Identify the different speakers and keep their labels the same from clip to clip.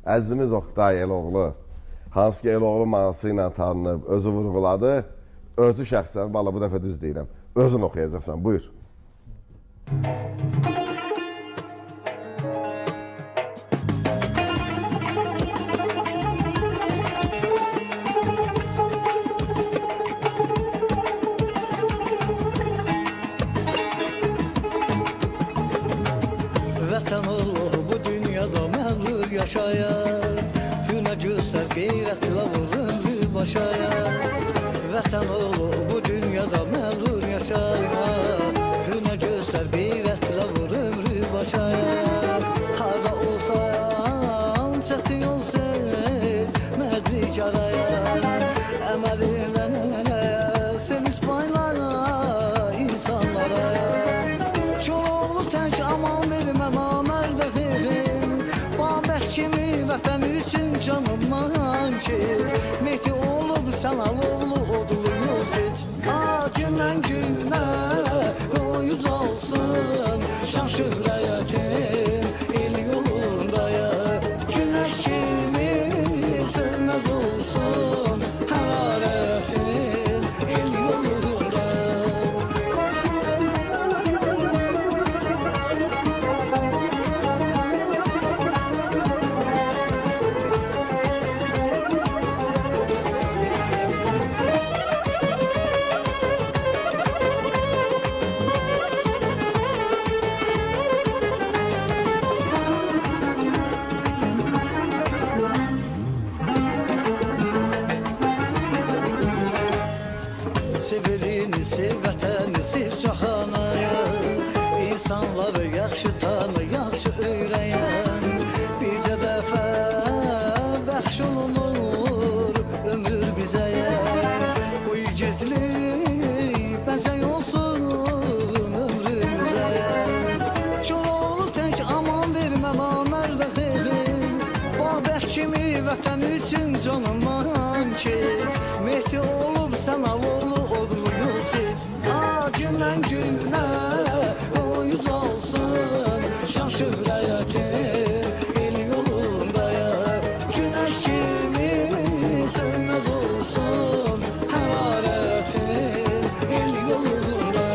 Speaker 1: Əzizimiz Oqtay Eloğlu, hansı ki Eloğlu mahnısı ilə tanınıb, özü vurğuladı, özü şəxsən, valla bu dəfə düz deyirəm, özün oxuyacaqsan, buyur.
Speaker 2: Vətən oğlu bu dünyada məğrur yaşayar, günə göstər qeyrətlə vur ömrü başayar. Vətən oğlu bu dünyada məğrur yaşayar, günə göstər qeyrətlə vur ömrü başayar. Harda olsan, çətin yol seç, mərdlik arayar. Əməl elə, sevinç paylara insanlara. Koroğlu tək aman vermə namərdə xeyrim, Babək kimi vətən üçün canımdan keç. Mehdi olub sən alovlu odlu yol seç. Gündən günə qoyuz olsun şan şöhrətin el yolundaya. Günəş kimi sönməz olsun hərarətin el yolunda. Sevilini, sev vətəni, sev cahanayı. İnsanları yaxşı tanı, yaxşı öyrəyən. Bircə dəfə bəxş olunur ömür bizəyə. Qoy igidlik bəzək olsun ömrümüzə. Koroğlu tək aman vermə namərdə xeyrim, Babək kimi vətən üçün canımdan keç. Mehdi olub sən alovlu odlu yol seç. Gündən günə qoyuz olsun şan şöhrətin el yolundaya. Günəş kimi sönməz olsun hərarətin el yolunda.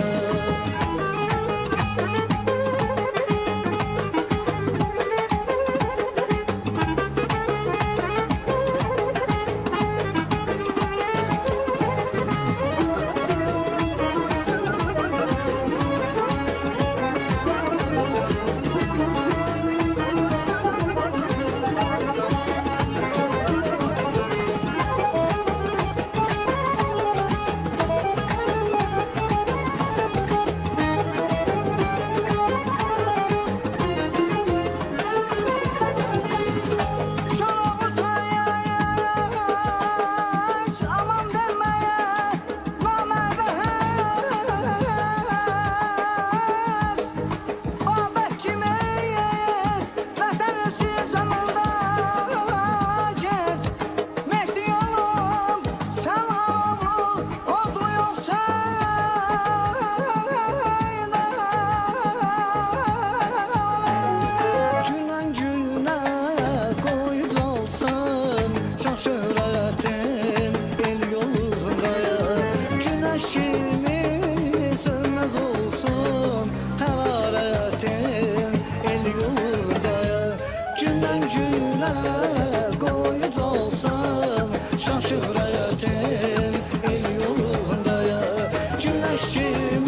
Speaker 2: Qoyuz olsun şan şöhrətin el yolundaya. Günəş kimi